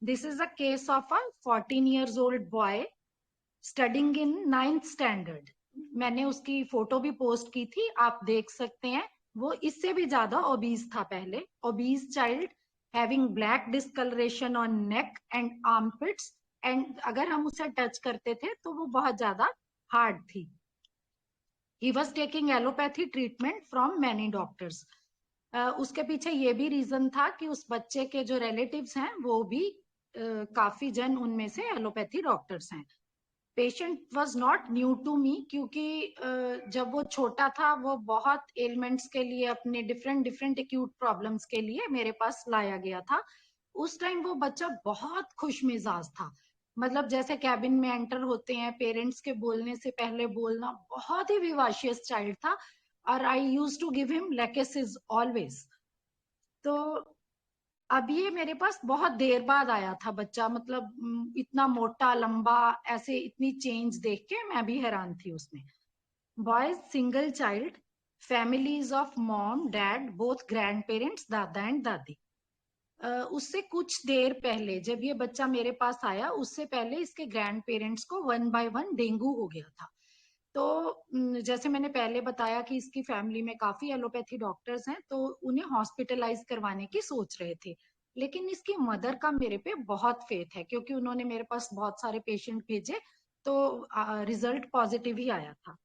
This is a case of a 14 years old boy studying in 9th standard. मैंने उसकी photo भी post की थी, आप देख सकते हैं। वो इससे भी ज्यादा ओबीज था पहले। Obese child having black discoloration on neck and armpits, and अगर हम उसे टच करते थे तो वो बहुत ज्यादा हार्ड थी। He was taking allopathy treatment from many doctors. उसके पीछे ये भी रीजन था कि उस बच्चे के जो रिलेटिव्स हैं वो भी काफी जन उनमें से एलोपैथी डॉक्टर्स हैं। Patient was not new to me, क्योंकि जब वो छोटा था वो बहुत एलिमेंट्स के लिए, अपने डिफरेंट डिफरेंट एक्यूट प्रॉब्लम्स के लिए मेरे पास लाया गया था। उस टाइम वो बच्चा बहुत खुश मिजाज था। मतलब जैसे कैबिन में एंटर होते हैं, पेरेंट्स के बोलने से पहले बोलना, बहुत ही विवाशियस चाइल्ड था। और I used to give him Lachesis always. तो अब ये मेरे पास बहुत देर बाद आया था बच्चा। मतलब इतना मोटा लंबा, ऐसे इतनी चेंज देख के मैं भी हैरान थी उसमें। Boys single child, families of mom dad both grand parents, दादा एंड दादी। उससे कुछ देर पहले जब ये बच्चा मेरे पास आया, उससे पहले इसके ग्रैंड पेरेंट्स को 1 बाय 1 डेंगू हो गया था। तो जैसे मैंने पहले बताया कि इसकी फैमिली में काफी एलोपैथी डॉक्टर्स हैं, तो उन्हें हॉस्पिटलाइज करवाने की सोच रहे थे। लेकिन इसकी मदर का मेरे पे बहुत फेथ है, क्योंकि उन्होंने मेरे पास बहुत सारे पेशेंट भेजे, तो रिजल्ट पॉजिटिव ही आया था।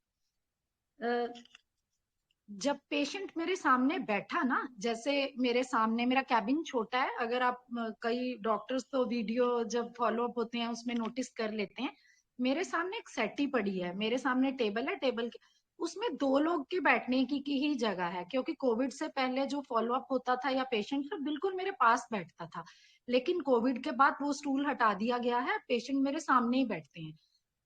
जब पेशेंट मेरे सामने बैठा ना, जैसे मेरे सामने, मेरा कैबिन छोटा है, अगर आप कई डॉक्टर्स तो वीडियो जब फॉलो अप होते हैं उसमें नोटिस कर लेते हैं। मेरे सामने एक सेटी पड़ी है, मेरे सामने टेबल है, टेबल के उसमें 2 लोग के बैठने की ही जगह है, क्योंकि कोविड से पहले जो फॉलो अप होता था या पेशेंट सब बिल्कुल मेरे पास बैठता था। लेकिन कोविड के बाद वो स्टूल हटा दिया गया है, पेशेंट मेरे सामने ही बैठते हैं।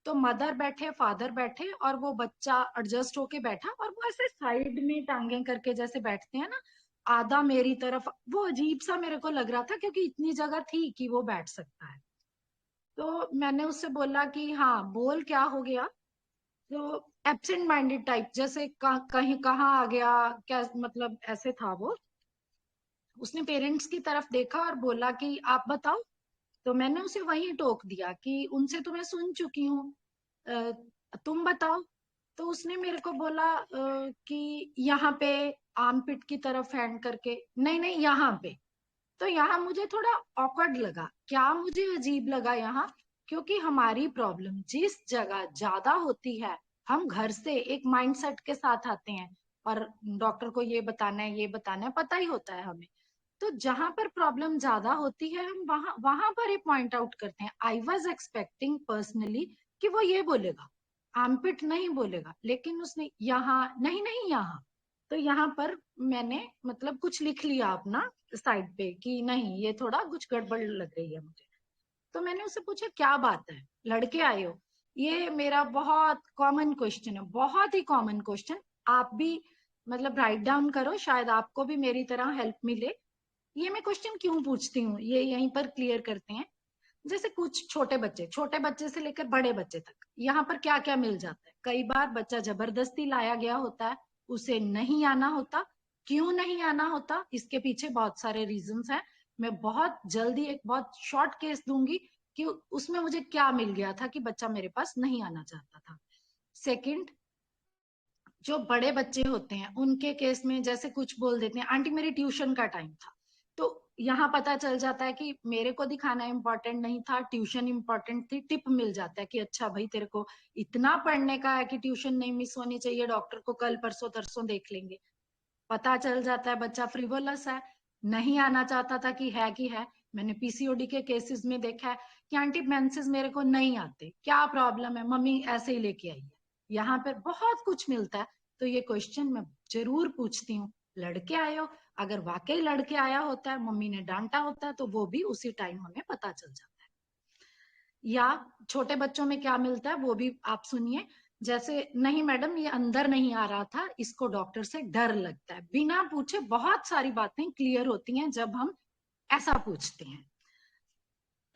तो मदर बैठे, फादर बैठे, और वो बच्चा एडजस्ट होके बैठा, और वो ऐसे साइड में टांगे करके जैसे बैठते हैं ना, आधा मेरी तरफ। वो अजीब सा मेरे को लग रहा था, क्योंकि इतनी जगह थी कि वो बैठ सकता है। तो मैंने उससे बोला कि हाँ बोल, क्या हो गया। तो एब्सेंट माइंडेड टाइप, जैसे कहीं कहाँ आ गया क्या, मतलब ऐसे था वो। उसने पेरेंट्स की तरफ देखा और बोला कि आप बताओ। तो मैंने उसे वहीं टोक दिया कि उनसे तो मैं सुन चुकी हूँ, तुम बताओ। तो उसने मेरे को बोला कि यहाँ पे, आर्मपिट की तरफ हैंड करके, नहीं नहीं यहाँ पे। तो यहाँ मुझे थोड़ा ऑकवर्ड लगा। क्या मुझे अजीब लगा यहाँ, क्योंकि हमारी प्रॉब्लम जिस जगह ज्यादा होती है, हम घर से एक माइंडसेट के साथ आते हैं, और डॉक्टर को ये बताना है, ये बताना है, पता ही होता है हमें। तो जहां पर प्रॉब्लम ज्यादा होती है, हम वहां वहां पर ही पॉइंट आउट करते हैं। आई वॉज एक्सपेक्टिंग पर्सनली कि वो ये बोलेगा, आर्मपिट नहीं बोलेगा, लेकिन उसने यहाँ, नहीं नहीं यहाँ। तो यहाँ पर मैंने मतलब कुछ लिख लिया अपना साइड पे कि नहीं, ये थोड़ा कुछ गड़बड़ लग रही है मुझे। तो मैंने उससे पूछा क्या बात है, लड़के आए हो। ये मेरा बहुत कॉमन क्वेश्चन है, बहुत ही कॉमन क्वेश्चन। आप भी मतलब राइट डाउन करो, शायद आपको भी मेरी तरह हेल्प मिले। ये मैं क्वेश्चन क्यों पूछती हूँ, ये यहीं पर क्लियर करते हैं। जैसे कुछ छोटे बच्चे से लेकर बड़े बच्चे तक, यहाँ पर क्या क्या मिल जाता है। कई बार बच्चा जबरदस्ती लाया गया होता है, उसे नहीं आना होता। क्यों नहीं आना होता, इसके पीछे बहुत सारे रीजंस हैं। मैं बहुत जल्दी एक बहुत शॉर्ट केस दूंगी कि उसमें मुझे क्या मिल गया था कि बच्चा मेरे पास नहीं आना चाहता था। सेकंड, जो बड़े बच्चे होते हैं उनके केस में जैसे कुछ बोल देते हैं, आंटी मेरी ट्यूशन का टाइम था। तो यहाँ पता चल जाता है कि मेरे को दिखाना इम्पोर्टेंट नहीं था, ट्यूशन इम्पोर्टेंट थी। टिप मिल जाता है कि अच्छा भाई तेरे को इतना पढ़ने का है कि ट्यूशन नहीं मिस होनी चाहिए, डॉक्टर को कल परसों तरसों देख लेंगे। पता चल जाता है बच्चा फ्रिवोलस है, नहीं आना चाहता था कि है। मैंने पीसीओडी के केसेस में देखा है कि आंटी मेंसेस मेरे को नहीं आते, क्या प्रॉब्लम है, मम्मी ऐसे ही लेके आई है। यहाँ पर बहुत कुछ मिलता है। तो ये क्वेश्चन मैं जरूर पूछती हूँ, लड़के आए हो। अगर वाकई लड़के आया होता है, मम्मी ने डांटा होता है, तो वो भी उसी टाइम हमें पता चल जाता है। या छोटे बच्चों में क्या मिलता है वो भी आप सुनिए। जैसे नहीं मैडम ये अंदर नहीं आ रहा था, इसको डॉक्टर से डर लगता है। बिना पूछे बहुत सारी बातें क्लियर होती हैं जब हम ऐसा पूछते हैं।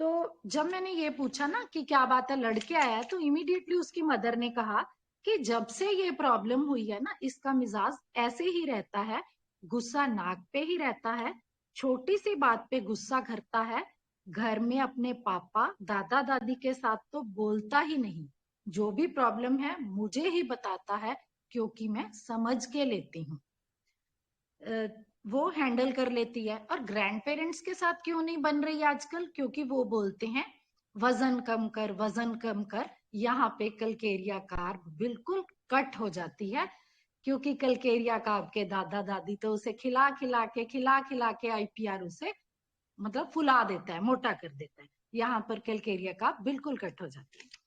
तो जब मैंने ये पूछा ना कि क्या बात है, लड़के आया है, तो इमीडिएटली उसकी मदर ने कहा कि जब से ये प्रॉब्लम हुई है ना, इसका मिजाज ऐसे ही रहता है, गुस्सा नाक पे ही रहता है, छोटी सी बात पे गुस्सा करता है, घर में अपने पापा दादा दादी के साथ तो बोलता ही नहीं, जो भी प्रॉब्लम है मुझे ही बताता है, क्योंकि मैं समझ के लेती हूँ। वो हैंडल कर लेती है। और ग्रैंड पेरेंट्स के साथ क्यों नहीं बन रही आजकल? क्योंकि वो बोलते हैं वजन कम कर, वजन कम कर। यहाँ पे कलकेरिया कार्ब बिल्कुल कट हो जाती है, क्योंकि कलकेरिया कार्ब के दादा दादी तो उसे खिला खिला के आईपीआर उसे मतलब फुला देता है, मोटा कर देता है। यहाँ पर कलकेरिया कार्ब बिल्कुल कट हो जाती है।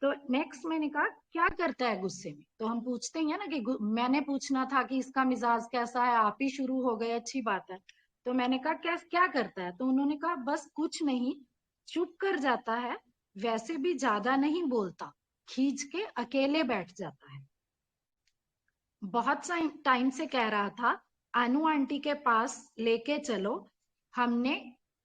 तो नेक्स्ट मैंने कहा क्या करता है गुस्से में? तो हम पूछते हैं ना कि मैंने पूछना था कि इसका मिजाज कैसा है, आप ही शुरू हो गए, अच्छी बात है। तो मैंने कहा क्या क्या करता है? तो उन्होंने कहा बस कुछ नहीं, चुप कर जाता है, वैसे भी ज्यादा नहीं बोलता, खींच के अकेले बैठ जाता है। बहुत टाइम से कह रहा था अनु आंटी के पास लेके चलो, हमने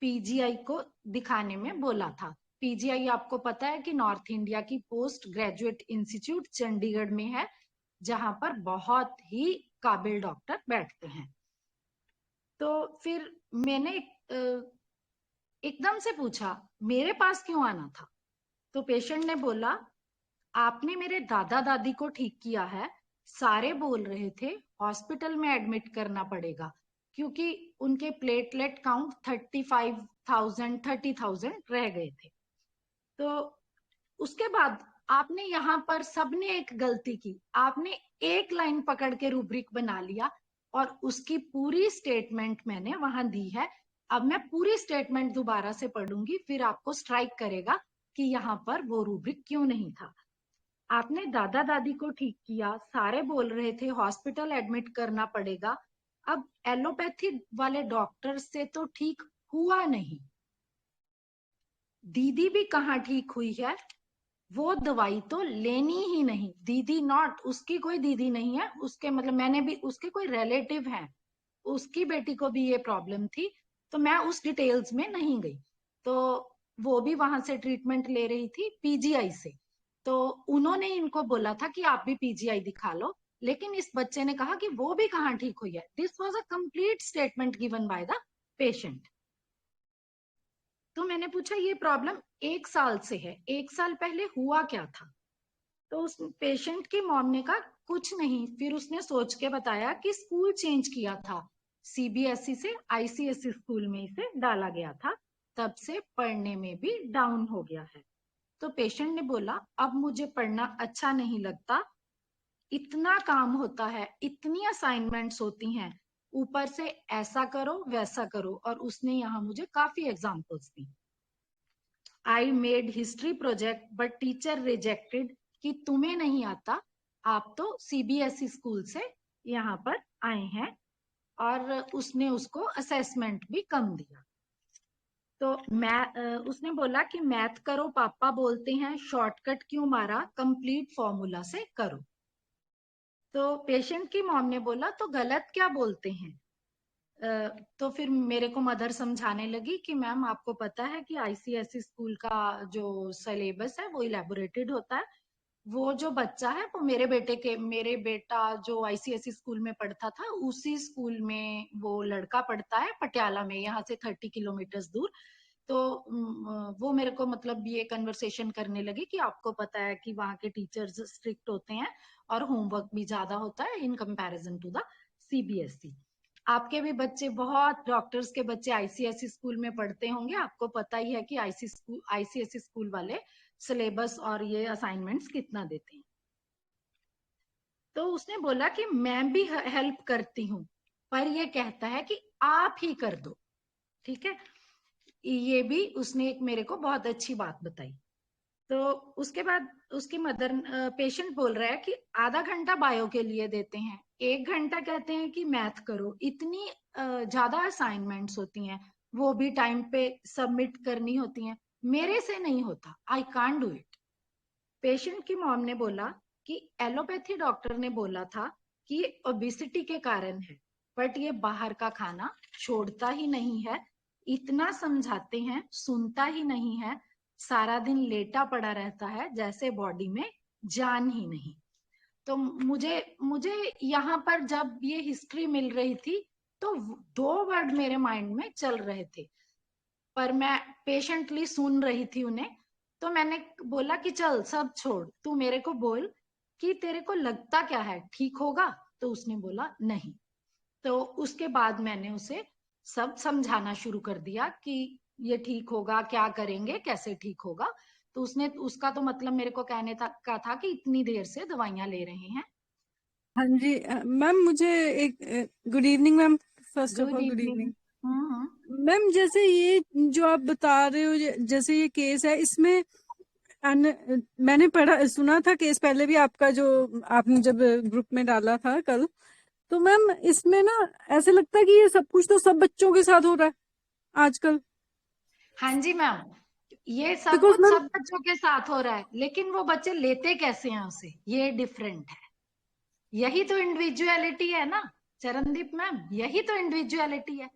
पीजीआई को दिखाने में बोला था। पीजीआई आपको पता है कि नॉर्थ इंडिया की पोस्ट ग्रेजुएट इंस्टीट्यूट चंडीगढ़ में है, जहां पर बहुत ही काबिल डॉक्टर बैठते हैं। तो फिर मैंने एकदम से पूछा मेरे पास क्यों आना था? तो पेशेंट ने बोला आपने मेरे दादा दादी को ठीक किया है, सारे बोल रहे थे हॉस्पिटल में एडमिट करना पड़ेगा, क्योंकि उनके प्लेटलेट काउंट 35,000 30,000 रह गए थे। तो उसके बाद आपने यहाँ पर सबने एक गलती की, आपने एक लाइन पकड़ के रूब्रिक बना लिया और उसकी पूरी स्टेटमेंट मैंने वहां दी है। अब मैं पूरी स्टेटमेंट दोबारा से पढ़ूंगी, फिर आपको स्ट्राइक करेगा कि यहाँ पर वो रूब्रिक क्यों नहीं था। आपने दादा दादी को ठीक किया, सारे बोल रहे थे हॉस्पिटल एडमिट करना पड़ेगा। अब एलोपैथी वाले डॉक्टर से तो ठीक हुआ नहीं, दीदी भी कहाँ ठीक हुई है, वो दवाई तो लेनी ही नहीं। दीदी नॉट, उसकी कोई दीदी नहीं है, उसके मतलब मैंने भी उसके कोई रिलेटिव है, उसकी बेटी को भी ये प्रॉब्लम थी, तो मैं उस डिटेल्स में नहीं गई। तो वो भी वहां से ट्रीटमेंट ले रही थी पीजीआई से, तो उन्होंने इनको बोला था कि आप भी पीजीआई दिखा लो, लेकिन इस बच्चे ने कहा कि वो भी कहाँ ठीक हुई है। This was a complete statement given by the patient. तो मैंने पूछा ये प्रॉब्लम 1 साल से है, 1 साल पहले हुआ क्या था? तो उस पेशेंट की मॉम ने कहा कुछ नहीं, फिर उसने सोच के बताया कि स्कूल चेंज किया था, सीबीएसई से आईसीएसई स्कूल में इसे डाला गया था, तब से पढ़ने में भी डाउन हो गया है। तो पेशेंट ने बोला अब मुझे पढ़ना अच्छा नहीं लगता, इतना काम होता है, इतनी असाइनमेंट्स होती हैं, ऊपर से ऐसा करो वैसा करो। और उसने यहाँ मुझे काफी examples the. I made history project but teacher rejected, कि तुम्हें नहीं आता, आप तो सीबीएसई स्कूल से यहाँ पर आए हैं। और उसने उसको असेसमेंट भी कम दिया। तो उसने बोला कि मैथ करो, पापा बोलते हैं शॉर्टकट क्यों मारा, कंप्लीट फॉर्मूला से करो। तो पेशेंट की मॉम ने बोला तो गलत क्या बोलते हैं? तो फिर मेरे को मदर समझाने लगी कि मैम आपको पता है कि आईसीएसई स्कूल का जो सिलेबस है वो इलेबोरेटेड होता है। वो जो बच्चा है वो मेरे बेटा जो आईसीएसई स्कूल में पढ़ता था उसी स्कूल में वो लड़का पढ़ता है, पटियाला में, यहाँ से 30 किलोमीटर दूर। तो वो मेरे को मतलब ये कन्वर्सेशन करने लगी कि आपको पता है कि वहाँ के टीचर्स स्ट्रिक्ट होते हैं और होमवर्क भी ज्यादा होता है in comparison to the CBSE. आपके भी बच्चे, बहुत डॉक्टर्स के बच्चे आईसीएसई स्कूल में पढ़ते होंगे, आपको पता ही है कि आईसीएसई स्कूल वाले सिलेबस और ये असाइनमेंट्स कितना देते हैं। तो उसने बोला कि मैं भी हेल्प करती हूँ, पर ये कहता है कि आप ही कर दो। ठीक है, ये भी उसने एक मेरे को बहुत अच्छी बात बताई। तो उसके बाद उसकी मदर, पेशेंट बोल रहा है कि आधा घंटा बायो के लिए देते हैं, 1 घंटा कहते हैं कि मैथ करो, इतनी ज्यादा असाइनमेंट्स होती हैं, वो भी टाइम पे सबमिट करनी होती हैं, मेरे से नहीं होता, I can't do it. Patient की मॉम ने बोला कि एलोपैथी डॉक्टर ने बोला था कि ओबिसिटी के कारण है, बट ये बाहर का खाना छोड़ता ही नहीं है, इतना समझाते हैं सुनता ही नहीं है, सारा दिन लेटा पड़ा रहता है, जैसे बॉडी में जान ही नहीं। तो मुझे मुझे यहाँ पर जब ये हिस्ट्री मिल रही थी तो 2 वर्ड मेरे माइंड में चल रहे थे, पर मैं पेशेंटली सुन रही थी उन्हें। तो मैंने बोला कि चल सब छोड़, तू मेरे को बोल कि तेरे को लगता क्या है, ठीक होगा? तो उसने बोला नहीं। तो उसके बाद मैंने उसे सब समझाना शुरू कर दिया कि ये ठीक होगा, क्या करेंगे, कैसे ठीक होगा। तो उसने, उसका तो मतलब मेरे को कहने तक का था कि इतनी देर से दवाइयां ले रहे हैं। हाँ जी मैम, मुझे एक good evening ma'am, first of good all good evening. Evening hmm. Ma'am. जैसे ये जो आप बता रहे हो, जैसे ये केस है, इसमें मैंने पढ़ा सुना था केस पहले भी आपका, जो आपने जब ग्रुप में डाला था कल। तो मैम इसमें ना ऐसे लगता है कि ये सब कुछ तो सब बच्चों के साथ हो रहा है आजकल। हाँ जी मैम, ये सब बिकॉज कुछ मैम, सब बच्चों के साथ हो रहा है, लेकिन वो बच्चे लेते कैसे हैं उसे, ये डिफरेंट है। यही तो इंडिविजुअलिटी है ना चरणदीप मैम, यही तो इंडिविजुअलिटी है।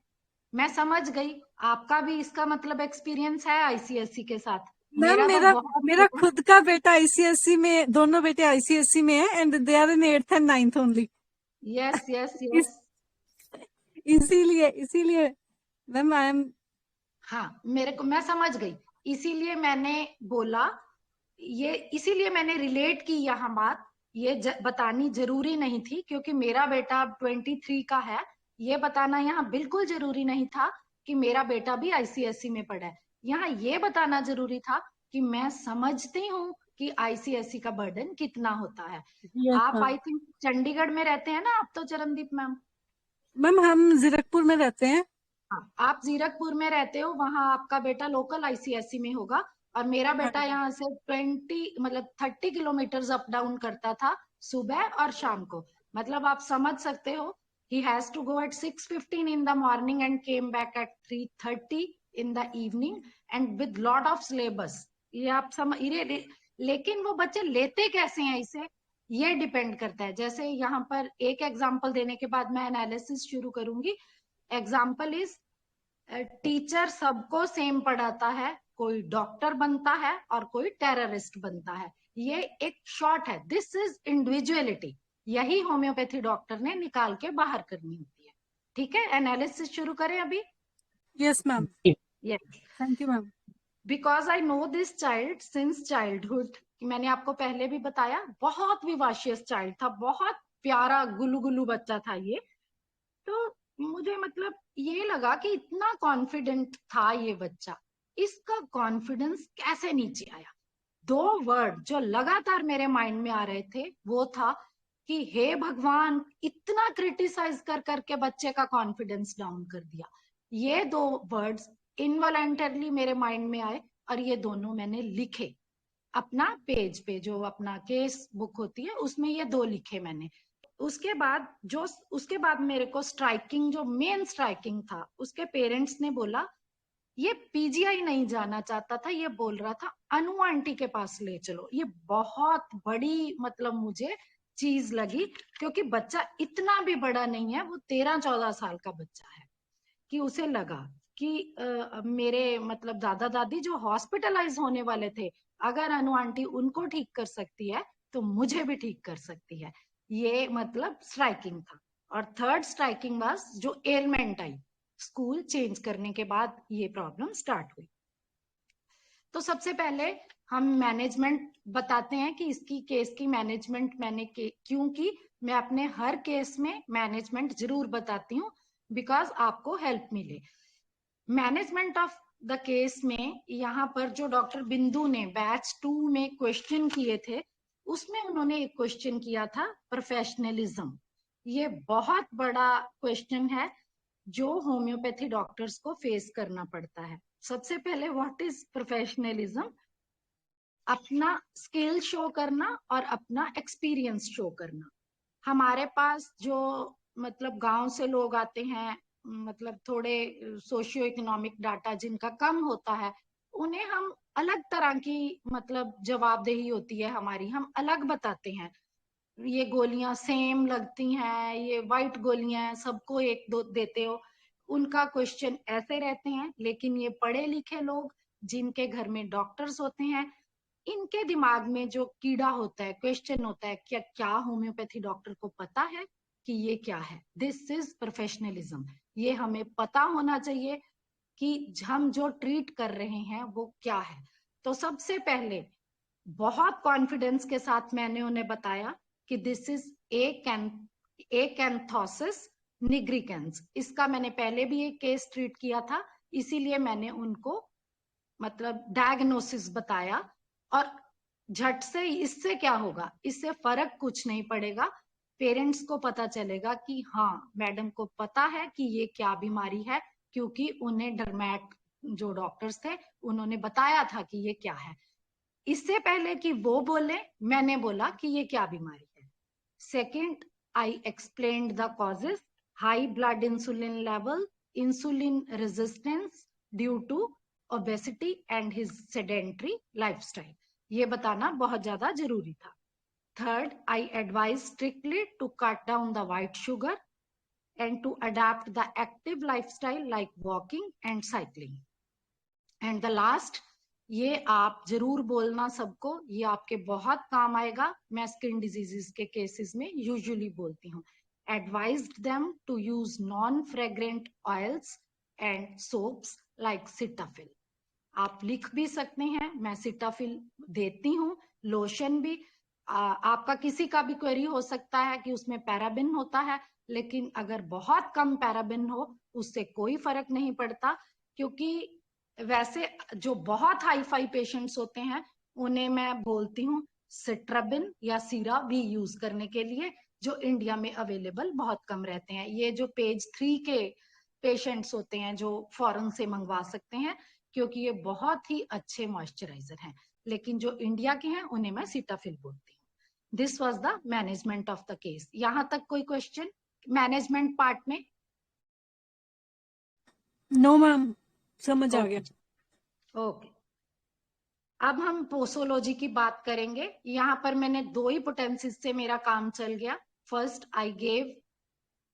मैं समझ गई, आपका भी इसका मतलब एक्सपीरियंस है आईसीएसई के साथ। मैम मेरा तो मेरा बहुत मेरा है। खुद का बेटा आईसीएससी में, दोनों बेटे आईसीएससी में है, and they are in 8th and 9th only. Yes yes is yes. इसीलिए इसीलिए मैम आई एम। हाँ, मेरे को, मैं समझ गई, इसीलिए मैंने बोला, ये इसीलिए मैंने रिलेट की यहाँ बात। ये बतानी जरूरी नहीं थी, क्योंकि मेरा बेटा अब 23 का है। ये बताना यहाँ बिल्कुल जरूरी नहीं था कि मेरा बेटा भी आईसीएसई में पढ़ा है। यहाँ ये बताना जरूरी था कि मैं समझती हूँ कि आईसीएसई का बर्डन कितना होता है। यस आप मैम। आई थिंक चंडीगढ़ में रहते हैं ना आप तो, चरणदीप मैम? मैम हम जीरकपुर में रहते हैं। हाँ, आप जीरकपुर में रहते हो, वहां आपका बेटा लोकल आईसीएसई में होगा। और मेरा हाँ बेटा जी। यहाँ से 30 किलोमीटर अप डाउन करता था, सुबह और शाम को। मतलब आप समझ सकते हो, he has to go at 6:15 in the morning and came back at 3:30 in the evening, and with lot of syllabus. ये आप समझ, लेकिन वो बच्चे लेते कैसे हैं इसे, ये डिपेंड करता है। जैसे यहाँ पर एक एग्जाम्पल देने के बाद मैं एनालिसिस शुरू करूंगी। एग्जाम्पल इज, टीचर सबको सेम पढ़ाता है, कोई डॉक्टर बनता है और कोई टेररिस्ट बनता है। ये एक शॉर्ट है, दिस इज इंडिविजुअलिटी। यही होम्योपैथी डॉक्टर ने निकाल के बाहर करनी होती है। ठीक है, एनालिसिस शुरू करें अभी? Yes ma'am. Yes. Thank you ma'am. Because I know this child since childhood. मैंने आपको पहले भी बताया, बहुत विवाशियस चाइल्ड था, बहुत प्यारा गुल्लू गुल्लू बच्चा था ये। तो मुझे मतलब ये लगा कि इतना कॉन्फिडेंट था ये बच्चा, इसका कॉन्फिडेंस कैसे नीचे आया। दो वर्ड जो लगातार मेरे माइंड में आ रहे थे वो था कि हे भगवान, इतना क्रिटिसाइज कर करके बच्चे का कॉन्फिडेंस डाउन कर दिया। ये दो वर्ड्स इनवॉलेंटरली मेरे माइंड में आए, और ये दोनों मैंने लिखे अपना पेज पे, जो अपना केस बुक होती है उसमें ये दो लिखे मैंने। उसके बाद जो, उसके बाद मेरे को स्ट्राइकिंग, जो मेन स्ट्राइकिंग था, उसके पेरेंट्स ने बोला ये पीजीआई नहीं जाना चाहता था, ये बोल रहा था अनु आंटी के पास ले चलो। ये बहुत बड़ी मतलब मुझे चीज लगी, क्योंकि बच्चा इतना भी बड़ा नहीं है, वो 13-14 साल का बच्चा है। कि उसे लगा कि मेरे मतलब दादा दादी जो हॉस्पिटलाइज होने वाले थे, अगर अनु आंटी उनको ठीक कर सकती है तो मुझे भी ठीक कर सकती है। ये मतलब स्ट्राइकिंग था। और थर्ड स्ट्राइकिंग वाज जो एलमेंट आई, स्कूल चेंज करने के बाद ये प्रॉब्लम स्टार्ट हुई। तो सबसे पहले हम मैनेजमेंट बताते हैं कि इसकी केस की मैनेजमेंट मैंने क्यों की। मैं अपने हर केस में मैनेजमेंट जरूर बताती हूँ, बिकॉज आपको हेल्प मिले। मैनेजमेंट ऑफ द केस में यहाँ पर जो डॉक्टर बिंदु ने बैच 2 में क्वेश्चन किए थे, उसमें उन्होंने एक क्वेश्चन किया था प्रोफेशनलिज्म। ये बहुत बड़ा क्वेश्चन है जो होम्योपैथी डॉक्टर्स को फेस करना पड़ता है। सबसे पहले, व्हाट इज प्रोफेशनलिज्म? अपना स्किल शो करना और अपना एक्सपीरियंस शो करना। हमारे पास जो मतलब गांव से लोग आते हैं, मतलब थोड़े सोशियो इकोनॉमिक डाटा जिनका कम होता है, उन्हें हम अलग तरह की मतलब जवाबदेही होती है हमारी, हम अलग बताते हैं। ये गोलियां सेम लगती हैं, ये वाइट गोलियां हैं, सबको एक दो देते हो। उनका क्वेश्चन ऐसे रहते हैं। लेकिन ये पढ़े लिखे लोग जिनके घर में डॉक्टर्स होते हैं, इनके दिमाग में जो कीड़ा होता है, क्वेश्चन होता है, क्या क्या होम्योपैथी डॉक्टर को पता है कि ये क्या है? This is professionalism. ये हमें पता होना चाहिए कि हम जो ट्रीट कर रहे हैं वो क्या है। तो सबसे पहले बहुत कॉन्फिडेंस के साथ मैंने उन्हें बताया कि दिस इज एकेंथोसिस निग्रिकेंस। इसका मैंने पहले भी एक केस ट्रीट किया था, इसीलिए मैंने उनको मतलब डायग्नोसिस बताया। और झट से इससे क्या होगा, इससे फर्क कुछ नहीं पड़ेगा। पेरेंट्स को पता चलेगा कि हाँ मैडम को पता है कि ये क्या बीमारी है, क्योंकि उन्हें डर्मैट जो डॉक्टर्स थे उन्होंने बताया था कि ये क्या है। इससे पहले कि वो बोले, मैंने बोला कि ये क्या बीमारी है। Second, I explained the causes, high blood insulin level, insulin resistance due to obesity and his sedentary lifestyle. ये बताना बहुत ज्यादा जरूरी था। Third, I advise strictly to cut down the white sugar and to adapt the active lifestyle like walking and cycling. And the last, ये आप जरूर बोलना सबको, ये आपके बहुत काम आएगा। मैं स्किन डिजीजेस के केसेस में यूजुअली बोलती हूँ। Advised them to use non-fragrant oils and soaps like Cetaphil. आप लिख भी सकते हैं, मैं सिटाफिल देती हूँ। लोशन भी आपका किसी का भी क्वेरी हो सकता है कि उसमें पैराबिन होता है, लेकिन अगर बहुत कम पैराबिन हो उससे कोई फर्क नहीं पड़ता, क्योंकि वैसे जो बहुत हाई फाई पेशेंट्स होते हैं उन्हें मैं बोलती हूँ सिट्राबिन या सीरा भी यूज करने के लिए, जो इंडिया में अवेलेबल बहुत कम रहते हैं। ये जो पेज 3 के पेशेंट्स होते हैं जो फॉरेन से मंगवा सकते हैं, क्योंकि ये बहुत ही अच्छे मॉइस्चराइजर हैं। लेकिन जो इंडिया के हैं उन्हें मैं सीटाफिल बोलती हूँ। This was the management of the case. यहां तक कोई क्वेश्चन मैनेजमेंट पार्ट में? नो मैम, समझ आ गया। ओके, अब हम पोसोलॉजी की बात करेंगे। यहाँ पर मैंने 2 ही पोटेंसीज से मेरा काम चल गया। First, I gave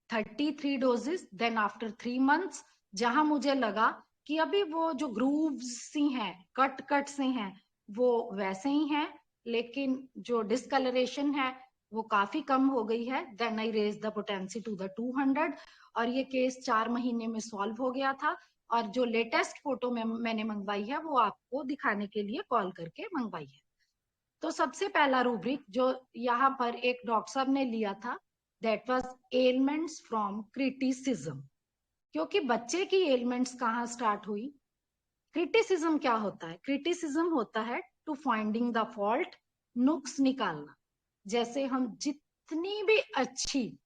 33 doses, then after 3 months जहां मुझे लगा कि अभी वो जो ग्रूव्स सी हैं, कट से हैं, वो वैसे ही हैं, लेकिन जो डिस्कलरेशन है वो काफी कम हो गई है। Then I raise the potency to the 200 और ये केस 4 महीने में सॉल्व हो गया था। और जो लेटेस्ट फोटो में मैंने मंगवाई है वो आपको दिखाने के लिए कॉल करके मंगवाई है। तो सबसे पहला रूब्रिक जो यहाँ पर एक डॉक्टर साहब ने लिया था, that was elements from criticism. क्योंकि बच्चे की एलिमेंट्स कहाँ स्टार्ट हुई? क्रिटिसिज्म क्या होता है? क्रिटिसिज्म होता है टू फाइंडिंग द फॉल्ट, नुक्स निकालना। जैसे हम जितनी भी अच्छी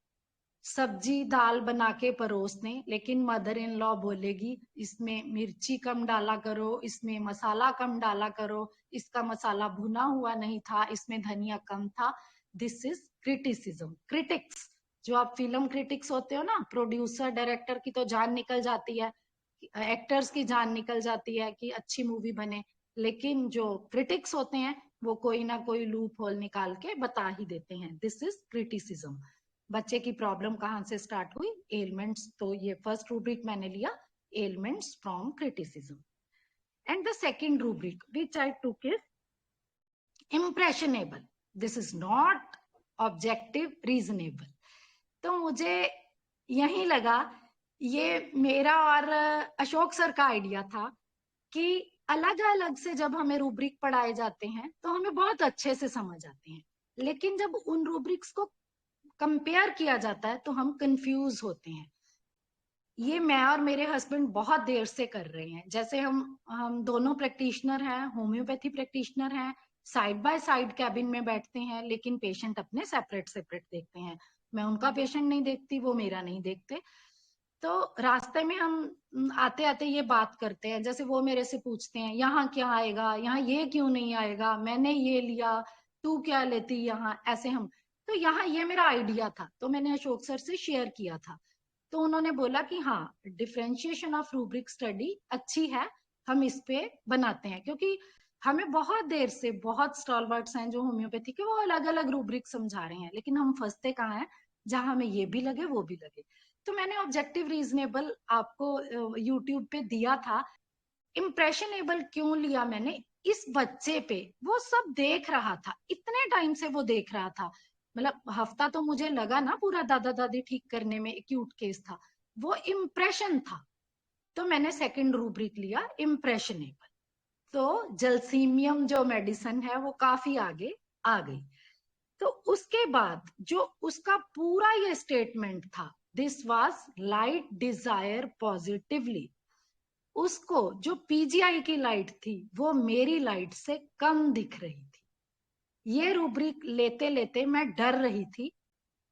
सब्जी दाल बना के परोस दें, लेकिन मदर इन लॉ बोलेगी इसमें मिर्ची कम डाला करो, इसमें मसाला कम डाला करो, इसका मसाला भुना हुआ नहीं था, इसमें धनिया कम था। This is criticism. क्रिटिक्स, जो आप फिल्म क्रिटिक्स होते हो ना, प्रोड्यूसर डायरेक्टर की तो जान निकल जाती है, एक्टर्स की जान निकल जाती है कि अच्छी मूवी बने, लेकिन जो क्रिटिक्स होते हैं वो कोई ना कोई लूप होल निकाल के बता ही देते हैं। This is criticism. बच्चे की प्रॉब्लम कहाँ से स्टार्ट हुई? एलिमेंट्स। तो ये फर्स्ट रूब्रिक मैंने लिया, elements from criticism. And the second rubric which I took is impressionable. This is not objective reasonable. तो मुझे यही लगा, ये मेरा और अशोक सर का आइडिया था कि अलग अलग से जब हमें रूब्रिक पढ़ाए जाते हैं तो हमें बहुत अच्छे से समझ आते हैं, लेकिन जब उन रूब्रिक्स को कंपेयर किया जाता है तो हम कंफ्यूज होते हैं। ये मैं और मेरे हस्बैंड बहुत देर से कर रहे हैं। जैसे हम दोनों प्रैक्टिशनर हैं, होम्योपैथी प्रैक्टिशनर हैं, साइड बाय साइड कैबिन में बैठते हैं, लेकिन पेशेंट अपने सेपरेट सेपरेट देखते हैं। मैं उनका पेशेंट नहीं देखती, वो मेरा नहीं देखते। तो रास्ते में हम आते आते ये बात करते हैं, जैसे वो मेरे से पूछते हैं यहाँ क्या आएगा, यहाँ ये क्यों नहीं आएगा, मैंने ये लिया, तू क्या लेती यहाँ, ऐसे हम। तो यहाँ ये मेरा आइडिया था, तो मैंने अशोक सर से शेयर किया था। तो उन्होंने बोला कि हाँ, डिफरेंशिएशन ऑफ रूब्रिक स्टडी अच्छी है, हम इस पे बनाते हैं। क्योंकि हमें बहुत देर से बहुत स्टॉलवर्ड्स हैं जो होम्योपैथी के, वो अलग अलग रूब्रिक समझा रहे हैं, लेकिन हम फंसते कहाँ हैं, जहां हमें ये भी लगे वो भी लगे। तो मैंने ऑब्जेक्टिव रीजनेबल आपको यूट्यूब पे दिया था। इम्प्रेशनेबल क्यों लिया मैंने? इस बच्चे पे वो सब देख रहा था, इतने टाइम से वो देख रहा था, मतलब हफ्ता तो मुझे लगा ना पूरा दादा दादी ठीक करने में, एक्यूट केस था। वो इम्प्रेशन था, तो मैंने सेकंड रूब्रिक लिया इम्प्रेशनेबल। तो जलसीमियम जो मेडिसिन है वो काफी आगे आ गई। तो उसके बाद जो उसका पूरा ये स्टेटमेंट था, this was light desire positively, उसको जो पीजीआई की लाइट थी वो मेरी लाइट से कम दिख रही थी। ये रूब्रिक लेते लेते मैं डर रही थी,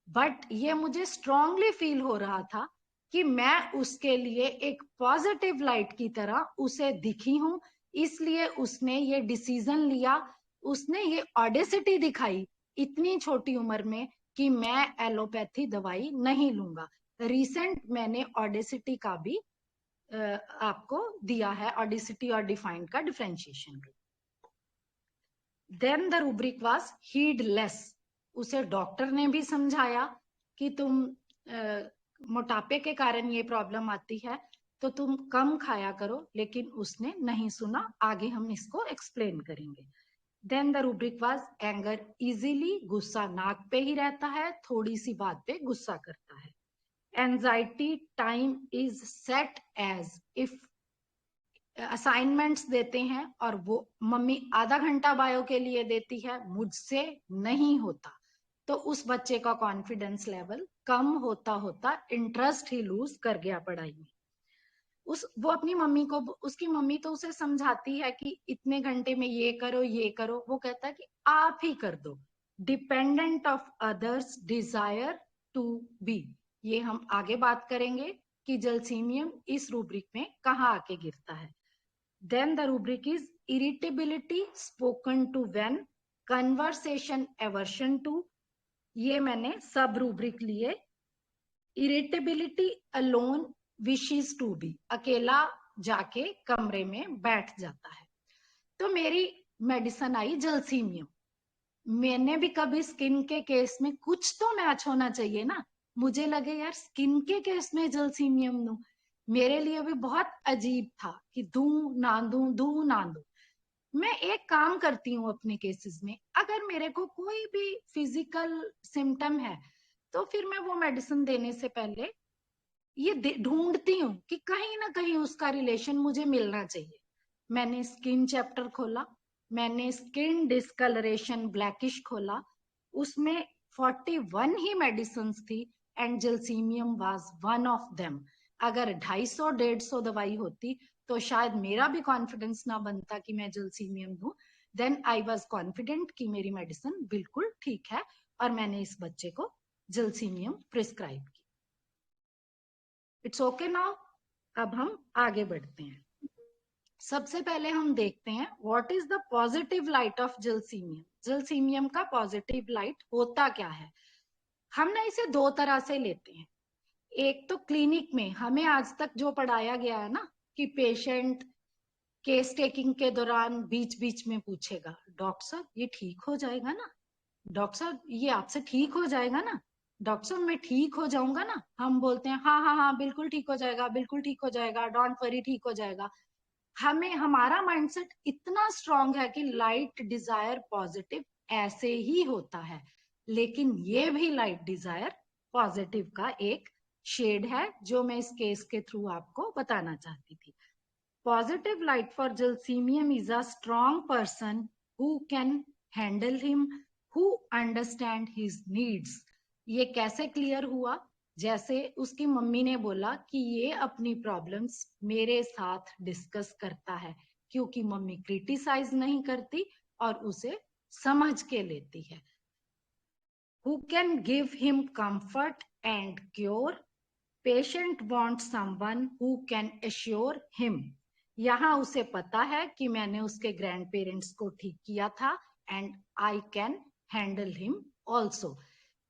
बट ये मुझे स्ट्रांगली फील हो रहा था कि मैं उसके लिए एक पॉजिटिव लाइट की तरह उसे दिखी हूं। इसलिए उसने ये डिसीजन लिया, उसने ये ऑडेसिटी दिखाई इतनी छोटी उम्र में कि मैं एलोपैथी दवाई नहीं लूंगा। रिसेंट मैंने ऑडेसिटी का भी आपको दिया है, ऑडेसिटी और डिफाइंड का differentiation. Then the rubric was heedless. उसे डॉक्टर ने भी समझाया कि तुम मोटापे के कारण ये प्रॉब्लम आती है तो तुम कम खाया करो, लेकिन उसने नहीं सुना। आगे हम इसको एक्सप्लेन करेंगे। Then the rubric was anger easily, गुस्सा नाक पे ही रहता है, थोड़ी सी बात पे गुस्सा करता है। Anxiety time is set as if assignments देते हैं और वो मम्मी आधा घंटा बायो के लिए देती है, मुझसे नहीं होता, तो उस बच्चे का कॉन्फिडेंस लेवल कम होता होता इंटरेस्ट ही लूज कर गया पढ़ाई में। वो अपनी मम्मी को, उसकी मम्मी तो उसे समझाती है कि इतने घंटे में ये करो ये करो, वो कहता है कि आप ही कर दो। Dependent of others desire to be, ये हम आगे बात करेंगे कि जलसीमियम इस रूब्रिक में कहाँ आके गिरता है। Then the rubric is irritability spoken to when, conversation aversion to, ये मैंने सब रूब्रिक लिए। Irritability alone wishes to be, अकेला जाके कमरे में बैठ जाता है। तो मेरी मेडिसिन आई जलसीमियम। मैंने भी कभी स्किन के केस में कुछ तो मैच होना चाहिए ना, मुझे लगे यार स्किन के केस में जलसीमियम दूं। मेरे लिए भी बहुत अजीब था कि दूं ना दूं। मैं एक काम करती हूँ अपने केसेस में, अगर मेरे को कोई भी फिजिकल सिम्टम है तो फिर मैं वो मेडिसिन देने से पहले ये ढूंढती हूँ कि कहीं ना कहीं उसका रिलेशन मुझे मिलना चाहिए। मैंने स्किन चैप्टर खोला, मैंने स्किन डिस्कलरेशन ब्लैकिश खोला, उसमें 41 ही मेडिसिन थी and जलसीमियम was one of them. अगर 250-150 दवाई होती तो शायद मेरा भी कॉन्फिडेंस ना बनता कि मैं जलसीमियम दूं। देन आई वाज कॉन्फिडेंट कि मेरी मेडिसिन बिल्कुल ठीक है और मैंने इस बच्चे को जलसीमियम प्रिस्क्राइब की। It's okay now. अब हम आगे बढ़ते हैं। सबसे पहले हम देखते हैं what is the positive light of जलसीमियम। जलसीमियम का पॉजिटिव लाइट होता क्या है। हम ना इसे दो तरह से लेते हैं। एक तो क्लिनिक में हमें आज तक जो पढ़ाया गया है ना कि पेशेंट केस टेकिंग के दौरान बीच बीच में पूछेगा, डॉक्टर साहब ये ठीक हो जाएगा ना, डॉक्टर साहब ये आपसे ठीक हो जाएगा ना, डॉक्टर साहब मैं ठीक हो जाऊंगा ना। हम बोलते हैं हाँ हाँ हाँ बिल्कुल ठीक हो जाएगा, बिल्कुल ठीक हो जाएगा, डोंट वरी ठीक हो जाएगा। हमें हमारा माइंडसेट इतना स्ट्रांग है कि लाइट डिजायर पॉजिटिव ऐसे ही होता है। लेकिन ये भी लाइट डिजायर पॉजिटिव का एक शेड है जो मैं इस केस के थ्रू आपको बताना चाहती थी। Positive light for Gelsemium is a strong person who can handle him, who understand his needs. ये कैसे क्लियर हुआ, जैसे उसकी मम्मी ने बोला कि ये अपनी प्रॉब्लम्स मेरे साथ डिस्कस करता है, क्योंकि मम्मी क्रिटिसाइज नहीं करती और उसे समझ के लेती है। Who can give him comfort and cure? Patient wants someone who can assure him. यहाँ उसे पता है कि मैंने उसके ग्रैंड पेरेंट्स को ठीक किया था and I can handle him also.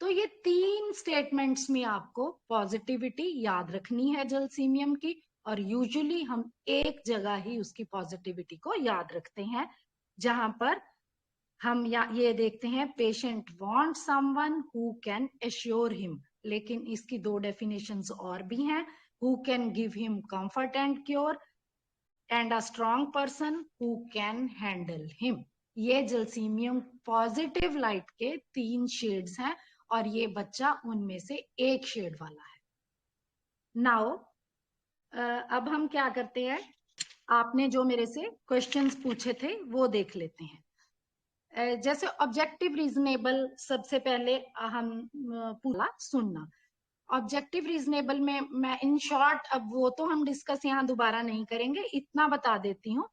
तो ये तीन स्टेटमेंट्स में आपको पॉजिटिविटी याद रखनी है जलसीमियम की, और यूजुअली हम एक जगह ही उसकी पॉजिटिविटी को याद रखते हैं, जहां पर हम ये देखते हैं patient want someone who can assure him. लेकिन इसकी दो डेफिनेशंस और भी हैं, who can give him comfort and cure and a strong person who can handle him. ये जलसीमियम पॉजिटिव लाइट के तीन शेड्स हैं और ये बच्चा उनमें से एक शेड वाला है। नाउ अब हम क्या करते हैं, आपने जो मेरे से क्वेश्चंस पूछे थे वो देख लेते हैं। जैसे ऑब्जेक्टिव रीजनेबल, सबसे पहले हम पूरा सुनना। ऑब्जेक्टिव रीजनेबल में मैं इन शॉर्ट, अब वो तो हम डिस्कस यहाँ दोबारा नहीं करेंगे, इतना बता देती हूँ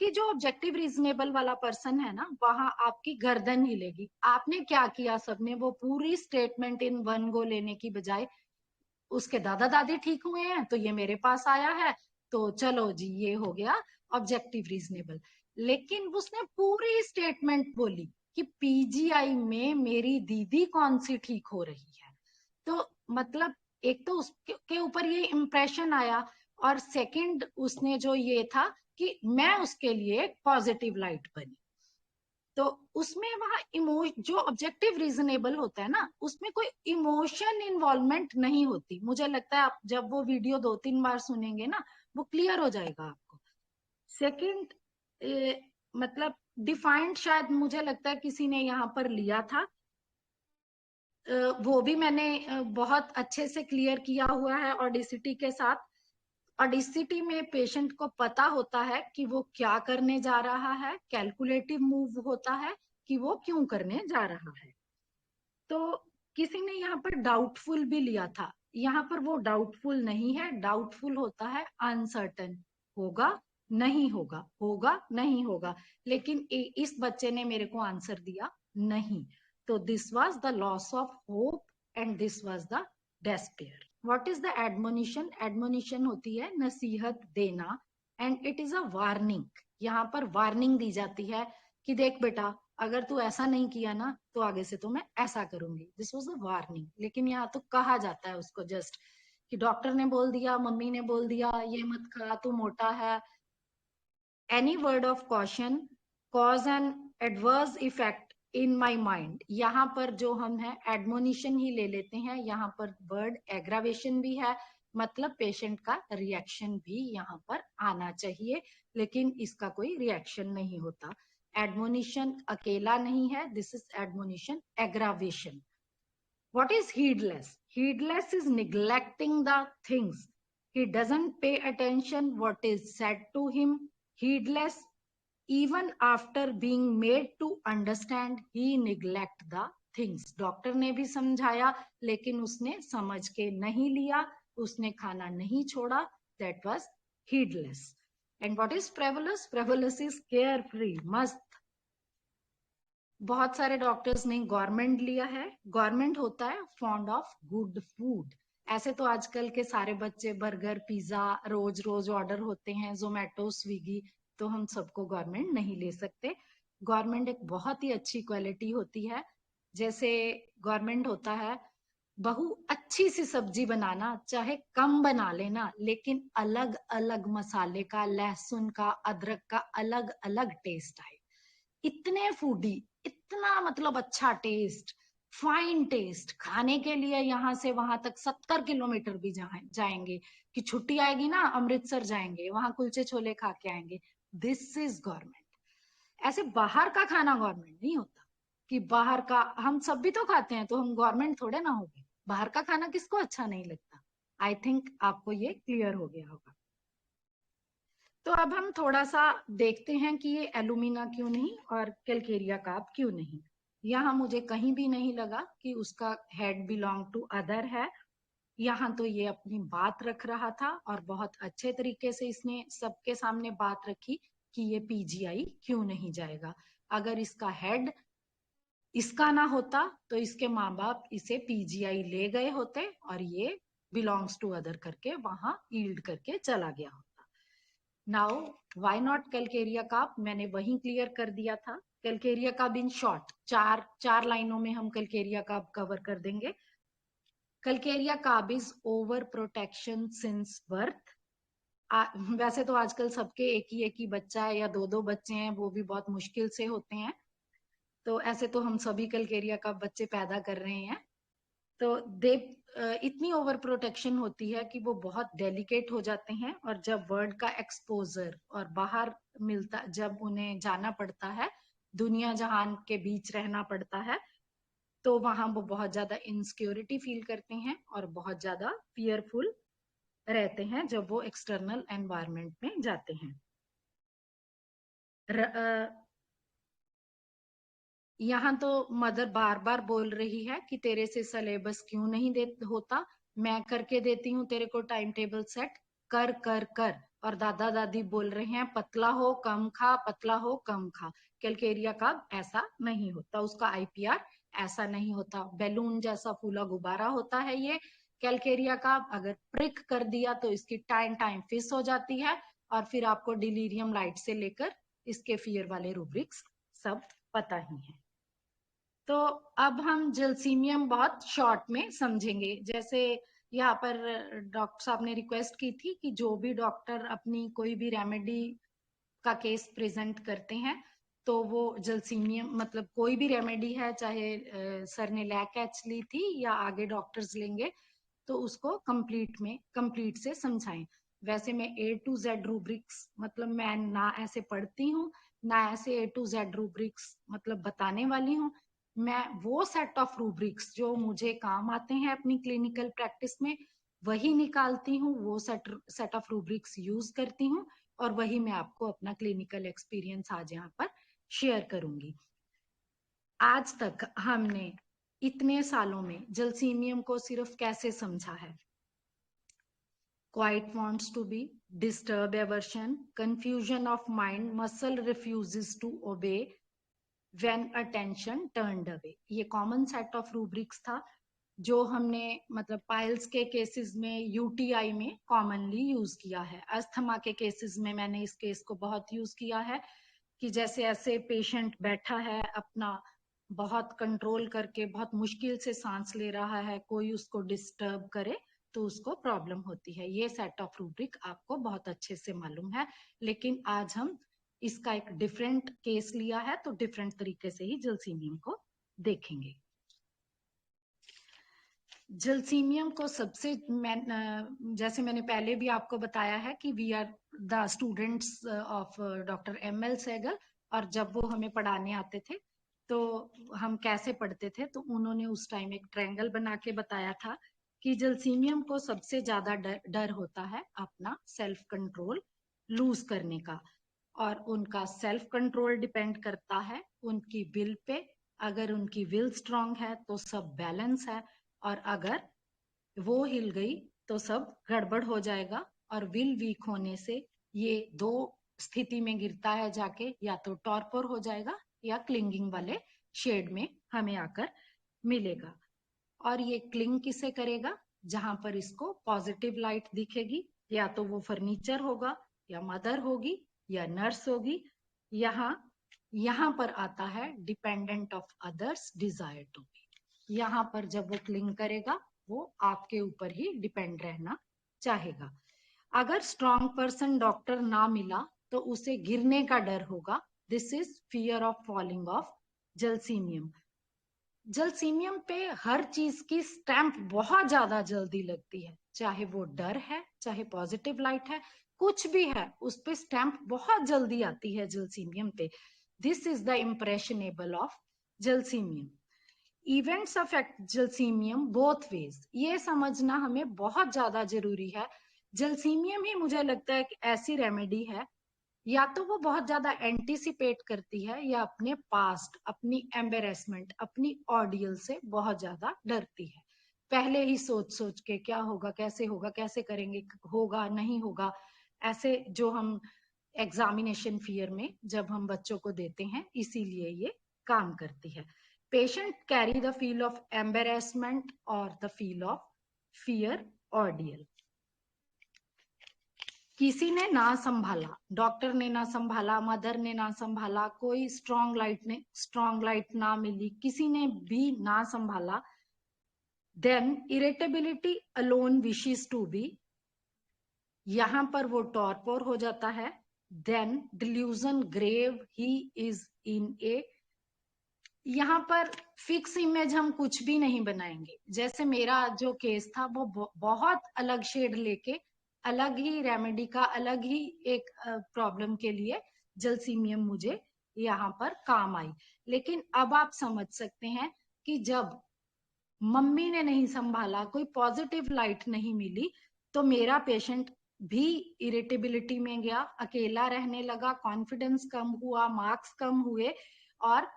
कि जो ऑब्जेक्टिव रीजनेबल वाला पर्सन है ना, वहां आपकी गर्दन हिलेगी। आपने क्या किया, सबने वो पूरी स्टेटमेंट इन वन गो लेने की बजाय, उसके दादा दादी ठीक हुए हैं तो ये मेरे पास आया है, तो चलो जी ये हो गया ऑब्जेक्टिव रीजनेबल। लेकिन उसने पूरी स्टेटमेंट बोली कि पीजीआई में मेरी दीदी कौन सी ठीक हो रही है। तो मतलब एक तो उसके ऊपर ये इम्प्रेशन आया, और सेकंड उसने जो ये था कि मैं उसके लिए पॉजिटिव लाइट बनी। तो उसमें वहां जो ऑब्जेक्टिव रीजनेबल होता है ना, उसमें कोई इमोशन इन्वॉल्वमेंट नहीं होती। मुझे लगता है आप जब वो वीडियो 2-3 बार सुनेंगे ना, वो क्लियर हो जाएगा आपको। सेकंड, मतलब डिफाइंड शायद मुझे लगता है किसी ने यहाँ पर लिया था, वो भी मैंने बहुत अच्छे से क्लियर किया हुआ है ऑडिसिटी के साथ। ऑडिसिटी में पेशेंट को पता होता है कि वो क्या करने जा रहा है, कैलकुलेटिव मूव होता है कि वो क्यों करने जा रहा है। तो किसी ने यहाँ पर डाउटफुल भी लिया था, यहाँ पर वो डाउटफुल नहीं है। डाउटफुल होता है अनसर्टन, होगा नहीं होगा, होगा नहीं होगा। लेकिन इस बच्चे ने मेरे को आंसर दिया नहीं, तो this was the loss of hope and this was the despair. What is the admonition? Admonition होती है नसीहत देना, and it is a warning. यहाँ पर वार्निंग दी जाती है कि देख बेटा, अगर तू ऐसा नहीं किया ना तो आगे से तो मैं ऐसा करूंगी। This was a warning. लेकिन यहाँ तो कहा जाता है उसको जस्ट कि डॉक्टर ने बोल दिया, मम्मी ने बोल दिया ये मत खा, तू मोटा है। Any word of caution cause an adverse effect in my mind. यहाँ पर जो हम है एडमोनिशन ही ले लेते हैं, यहाँ पर वर्ड एग्रावेशन भी है, मतलब पेशेंट का रिएक्शन भी यहाँ पर आना चाहिए, लेकिन इसका कोई रिएक्शन नहीं होता। एडमोनिशन अकेला नहीं है, this is admonition aggravation. What is heedless? Heedless is neglecting the things. He doesn't pay attention what is said to him. Heedless, even after being made to understand, he neglect the things. Doctor ने भी समझाया लेकिन उसने समझ के नहीं लिया, उसने खाना नहीं छोड़ा. That was heedless. And what is frivolous? Frivolous is carefree, मस्त. बहुत सारे डॉक्टर्स ने गवर्नमेंट लिया है। गवर्नमेंट होता है फॉन्ड ऑफ गुड फूड। ऐसे तो आजकल के सारे बच्चे बर्गर पिज्जा रोज रोज ऑर्डर होते हैं, जोमेटो स्विगी, तो हम सबको गवर्नमेंट नहीं ले सकते। गवर्नमेंट एक बहुत ही अच्छी क्वालिटी होती है। जैसे गवर्नमेंट होता है, बहु अच्छी सी सब्जी बनाना, चाहे कम बना लेना, लेकिन अलग अलग मसाले का, लहसुन का, अदरक का अलग अलग टेस्ट आए। इतने फूडी, इतना मतलब अच्छा टेस्ट, फाइन टेस्ट, खाने के लिए यहाँ से वहां तक 70 किलोमीटर भी जाएंगे कि छुट्टी आएगी ना अमृतसर जाएंगे, वहां कुलचे छोले खा के आएंगे। This is government. ऐसे बाहर का खाना गवर्नमेंट नहीं होता कि बाहर का हम सब भी तो खाते हैं, तो हम गवर्नमेंट थोड़े ना हो गए। बाहर का खाना किसको अच्छा नहीं लगता। आई थिंक आपको ये क्लियर हो गया होगा। तो अब हम थोड़ा सा देखते हैं कि ये एलुमिना क्यों नहीं और कैलकेरिया कार्प क्यों नहीं। यहाँ मुझे कहीं भी नहीं लगा कि उसका हेड बिलोंग टू अदर है। यहाँ तो ये अपनी बात रख रहा था और बहुत अच्छे तरीके से इसने सबके सामने बात रखी कि ये पीजीआई क्यों नहीं जाएगा। अगर इसका हेड इसका ना होता तो इसके माँ बाप इसे पीजीआई ले गए होते और ये बिलोंग्स टू अदर करके वहां ईल्ड करके चला गया होता। Now why not Calcarea carp, मैंने वही क्लियर कर दिया था। कैलकेरिया कार्प इन शॉर्ट, चार चार लाइनों में हम कैलकेरिया कार्प कवर कर देंगे। Calcarea carp is over protection since birth. वैसे तो आजकल सबके एक ही बच्चा है या दो दो बच्चे हैं, वो भी बहुत मुश्किल से होते हैं। तो ऐसे तो हम सभी कैलकेरिया कार्प बच्चे पैदा कर रहे हैं। तो दे इतनी ओवर प्रोटेक्शन होती है कि वो बहुत डेलिकेट हो जाते हैं, और जब वर्ड का एक्सपोजर और बाहर मिलता, जब उन्हें जाना पड़ता है, दुनिया जहान के बीच रहना पड़ता है, तो वहां वो बहुत ज्यादा इनसिक्योरिटी फील करते हैं और बहुत ज्यादा फियरफुल रहते हैं जब वो एक्सटर्नल एनवायरनमेंट में जाते हैं। यहाँ तो मदर बार बार बोल रही है कि तेरे से सिलेबस क्यों नहीं दे होता, मैं करके देती हूँ तेरे को टाइम टेबल सेट, कर कर कर। और दादा दादी बोल रहे हैं पतला हो कम खा, पतला हो कम खा। कैलकेरिया का ऐसा नहीं होता, उसका आईपीआर ऐसा नहीं होता, बैलून जैसा फूला गुब्बारा होता है ये कैलकेरिया का। अगर प्रिक कर दिया तो इसकी टाइम टाइम फिस हो जाती है, और फिर आपको डिलीरियम लाइट से लेकर इसके फियर वाले रूब्रिक्स सब पता ही है। तो अब हम जलसीमियम बहुत शॉर्ट में समझेंगे। जैसे यहाँ पर डॉक्टर साहब ने रिक्वेस्ट की थी कि जो भी डॉक्टर अपनी कोई भी रेमेडी का केस प्रेजेंट करते हैं तो वो जलसीमियम मतलब कोई भी रेमेडी है, चाहे सर ने लैक एच ली थी या आगे डॉक्टर्स लेंगे, तो उसको कंप्लीट से समझाएं। वैसे मैं A to Z रूब्रिक्स मतलब मैं ना ऐसे पढ़ती हूँ ना ऐसे A to Z रूब्रिक्स मतलब बताने वाली हूँ। मैं वो सेट ऑफ रूब्रिक्स जो मुझे काम आते हैं अपनी क्लिनिकल प्रैक्टिस में वही निकालती हूँ, वो सेट ऑफ रूब्रिक्स यूज करती हूँ, और वही मैं आपको अपना क्लिनिकल एक्सपीरियंस आज यहाँ पर शेयर करूंगी। आज तक हमने इतने सालों में जलसीमियम को सिर्फ कैसे समझा है? Quiet wants to be, disturb aversion, confusion of mind, muscle refuses to obey, when attention turned away। ये कॉमन सेट ऑफ रूब्रिक्स था जो हमने मतलब पाइल्स के केसेस में, यूटीआई में कॉमनली यूज किया है। अस्थमा के केसेस में मैंने इस केस को बहुत यूज किया है कि जैसे ऐसे पेशेंट बैठा है अपना बहुत कंट्रोल करके बहुत मुश्किल से सांस ले रहा है, कोई उसको डिस्टर्ब करे तो उसको प्रॉब्लम होती है। ये सेट ऑफ रूब्रिक आपको बहुत अच्छे से मालूम है, लेकिन आज हम इसका एक डिफरेंट केस लिया है तो डिफरेंट तरीके से ही जलसीमियम को देखेंगे। जलसीमियम को सबसे जैसे मैंने पहले भी आपको बताया है कि we are the students of doctor ML Sehgal, और जब वो हमें पढ़ाने आते थे तो हम कैसे पढ़ते थे, तो उन्होंने उस टाइम एक ट्रायंगल बना के बताया था कि जलसीमियम को सबसे ज्यादा डर होता है अपना सेल्फ कंट्रोल लूज करने का, और उनका सेल्फ कंट्रोल डिपेंड करता है उनकी विल पे। अगर उनकी विल स्ट्रांग है तो सब बैलेंस है, और अगर वो हिल गई तो सब गड़बड़ हो जाएगा। और विल वीक होने से ये दो स्थिति में गिरता है जाके, या तो टॉर्पर हो जाएगा या क्लिंगिंग वाले शेड में हमें आकर मिलेगा। और ये क्लिंग किसे करेगा? जहां पर इसको पॉजिटिव लाइट दिखेगी, या तो वो फर्नीचर होगा या मदर होगी या नर्स होगी। यहाँ यहाँ पर आता है dependent of others desire to be. यहाँ पर जब वो क्लिंग करेगा वो आपके ऊपर ही डिपेंड रहना चाहेगा। अगर स्ट्रॉन्ग पर्सन डॉक्टर ना मिला तो उसे गिरने का डर होगा। This is fear of falling of जलसीमियम। जलसीमियम पे हर चीज की स्टैंप बहुत ज्यादा जल्दी लगती है, चाहे वो डर है चाहे पॉजिटिव लाइट है, कुछ भी है उस पे स्टैंप बहुत जल्दी आती है जलसीमियम पे। This is the impressionable of जलसीमियम। Events affect जलसीमियम both ways, ये समझना हमें बहुत ज्यादा जरूरी है। जलसीमियम ही मुझे लगता है कि ऐसी रेमेडी है, या तो वो बहुत ज्यादा एंटिसिपेट करती है या अपने पास्ट, अपनी एम्बेरसमेंट, अपनी ऑडियल से बहुत ज्यादा डरती है। पहले ही सोच सोच के क्या होगा, कैसे करेंगे, होगा नहीं होगा, ऐसे जो हम एग्जामिनेशन फियर में जब हम बच्चों को देते हैं, इसीलिए ये काम करती है। Patient carry the feel of embarrassment और the feel of fear ordeal. किसी ने ना संभाला, डॉक्टर ने ना संभाला, मदर ने ना संभाला, कोई स्ट्रॉन्ग लाइट ना मिली, किसी ने भी ना संभाला, then irritability alone wishes to be, यहां पर वो टॉर्पोर हो जाता है। Then delusion grave, he is in a, यहाँ पर फिक्स इमेज हम कुछ भी नहीं बनाएंगे। जैसे मेरा जो केस था वो बहुत अलग शेड लेके अलग ही रेमेडी का अलग ही एक प्रॉब्लम के लिए जलसीमियम मुझे यहाँ पर काम आई। लेकिन अब आप समझ सकते हैं कि जब मम्मी ने नहीं संभाला, कोई पॉजिटिव लाइट नहीं मिली, तो मेरा पेशेंट भी इरिटेबिलिटी में गया, अकेला रहने लगा, कॉन्फिडेंस कम हुआ, मार्क्स कम हुए और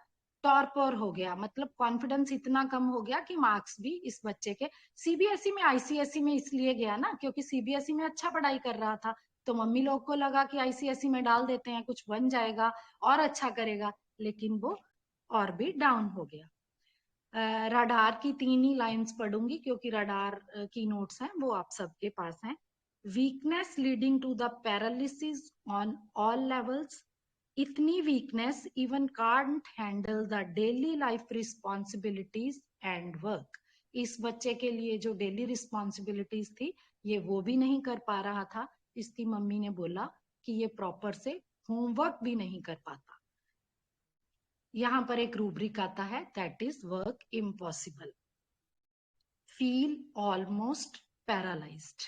टॉर्पर हो गया। मतलब कॉन्फिडेंस इतना कम हो गया कि मार्क्स भी इस बच्चे के सीबीएसई में आईसीएसई में इसलिए गया ना क्योंकि सीबीएसई में अच्छा पढ़ाई कर रहा था, तो मम्मी लोग को लगा कि आईसीएसई में डाल देते हैं, कुछ बन जाएगा और अच्छा करेगा, लेकिन वो और भी डाउन हो गया। रडार की 3 ही लाइंस पढ़ूंगी क्योंकि रडार की नोट्स हैं वो आप सबके पास हैं। Weakness leading to the paralysis on all levels, इतनी weakness even can't handle the daily life responsibilities and work. इस बच्चे के लिए जो डेली रिस्पॉन्सिबिलिटीज थी ये वो भी नहीं कर पा रहा था। इसकी मम्मी ने बोला कि ये प्रॉपर से होमवर्क भी नहीं कर पाता। यहां पर एक रूब्रिक आता है, that is work impossible. Feel almost paralysed,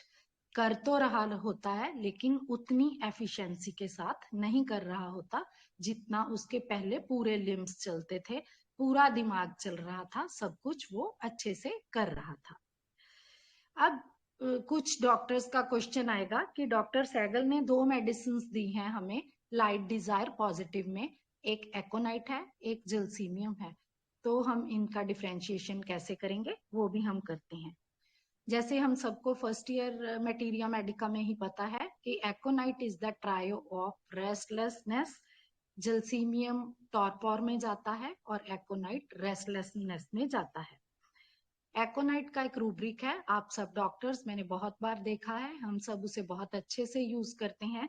कर तो रहा होता है लेकिन उतनी एफिशिएंसी के साथ नहीं कर रहा होता जितना उसके पहले पूरे लिम्स चलते थे, पूरा दिमाग चल रहा था, सब कुछ वो अच्छे से कर रहा था। अब कुछ डॉक्टर्स का क्वेश्चन आएगा कि डॉक्टर सहगल ने 2 मेडिसिन दी हैं हमें लाइट डिजायर पॉजिटिव में, एक एकोनाइट है, एक जलसीमियम है, तो हम इनका डिफ्रेंशिएशन कैसे करेंगे वो भी हम करते हैं। जैसे हम सबको फर्स्ट ईयर मटेरिया मेडिका में ही पता है कि एकोनाइट is the trio of restlessness, जलसीमियम torpor में जाता है और एकोनाइट रेस्टलेसनेस में जाता है। एकोनाइट का एक रूब्रिक है, आप सब डॉक्टर्स, मैंने बहुत बार देखा है, हम सब उसे बहुत अच्छे से यूज करते हैं।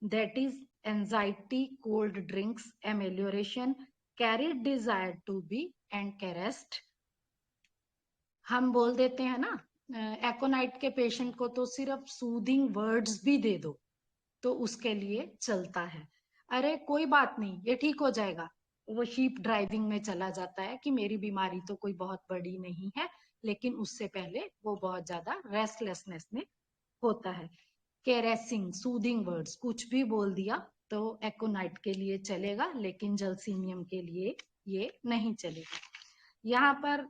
That is anxiety, cold drinks, amelioration, carried desire to be and caressed. हम बोल देते हैं ना एकोनाइट के पेशेंट को तो सिर्फ सूदिंग वर्ड्स भी दे दो तो उसके लिए चलता है, अरे कोई बात नहीं ये ठीक हो जाएगा। वो शीप ड्राइविंग में चला जाता है कि मेरी बीमारी तो कोई बहुत बड़ी नहीं है, लेकिन उससे पहले वो बहुत ज्यादा रेस्टलेसनेस में होता है। कैरेसिंग, सूदिंग वर्ड्स, कुछ भी बोल दिया तो एकोनाइट के लिए चलेगा, लेकिन जलसीमियम के लिए ये नहीं चलेगा। यहाँ पर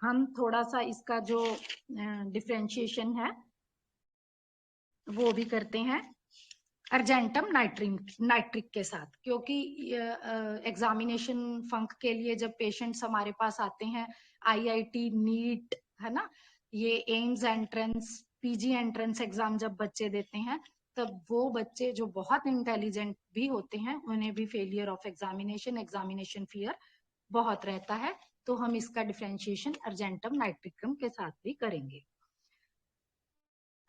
हम थोड़ा सा इसका जो डिफ्रेंशिएशन है वो भी करते हैं अर्जेंटम नाइट्रिक के साथ, क्योंकि एग्जामिनेशन फंक के लिए जब पेशेंट्स हमारे पास आते हैं, आईआईटी, नीट, है ना, ये AIIMS entrance, PG entrance exam जब बच्चे देते हैं, तब वो बच्चे जो बहुत इंटेलिजेंट भी होते हैं उन्हें भी फेलियर ऑफ एग्जामिनेशन फियर बहुत रहता है, तो हम इसका डिफ्रेंशिएशन अर्जेंटम नाइट्रिकम के साथ भी करेंगे।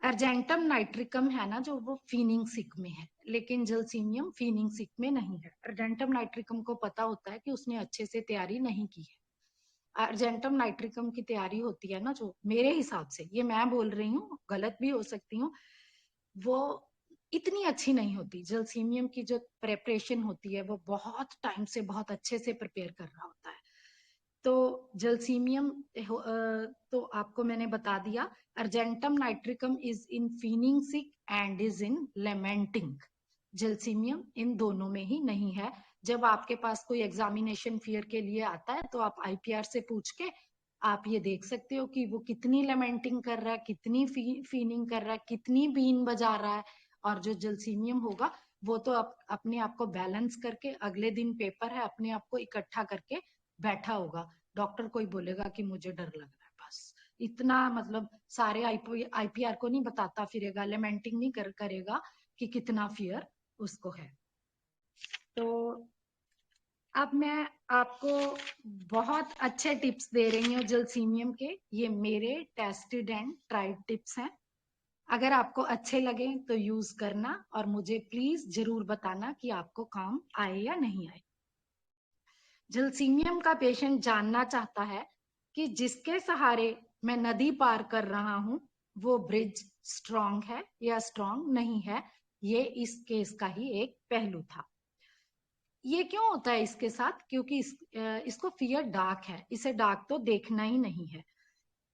अर्जेंटम नाइट्रिकम है ना जो, वो फीनिंग सिक में है, लेकिन जलसीमियम फीनिंग सिक में नहीं है। अर्जेंटम नाइट्रिकम को पता होता है कि उसने अच्छे से तैयारी नहीं की है। अर्जेंटम नाइट्रिकम की तैयारी होती है ना जो, मेरे हिसाब से, ये मैं बोल रही हूँ, गलत भी हो सकती हूँ, वो इतनी अच्छी नहीं होती। जलसीमियम की जो प्रेपरेशन होती है वो बहुत टाइम से बहुत अच्छे से प्रिपेयर कर रहा होता है। तो जलसीमियम तो आपको मैंने बता दिया। Argentum nitricum is in feigning sick and is in lamenting. Gelsemium इन दोनों में ही नहीं है। जब आपके पास कोई एग्जामिनेशन फियर के लिए आता है तो आप आईपीआर से पूछ के आप ये देख सकते हो कि वो कितनी लेमेंटिंग कर रहा है, कितनी फीनिंग कर रहा है, कितनी बीन बजा रहा है। और जो जलसीमियम होगा वो तो अपने आप को बैलेंस करके, अगले दिन पेपर है, अपने आप को इकट्ठा करके बैठा होगा। डॉक्टर कोई बोलेगा कि मुझे डर लग रहा है, बस इतना, मतलब सारे आईपीआर को नहीं बताता फिरेगा, लेमेंटिंग नहीं करेगा कि कितना फियर उसको है। तो अब मैं आपको बहुत अच्छे टिप्स दे रही हूँ जलसीमियम के, ये मेरे टेस्टेड एंड ट्राइड टिप्स हैं। अगर आपको अच्छे लगे तो यूज करना और मुझे प्लीज जरूर बताना कि आपको काम आए या नहीं आए। जलसीमियम का पेशेंट जानना चाहता है कि जिसके सहारे मैं नदी पार कर रहा हूं वो ब्रिज स्ट्रांग है या स्ट्रांग नहीं है। ये इस केस का ही एक पहलू था। ये क्यों होता है इसके साथ? क्योंकि इसको फियर डार्क है, इसे डार्क तो देखना ही नहीं है।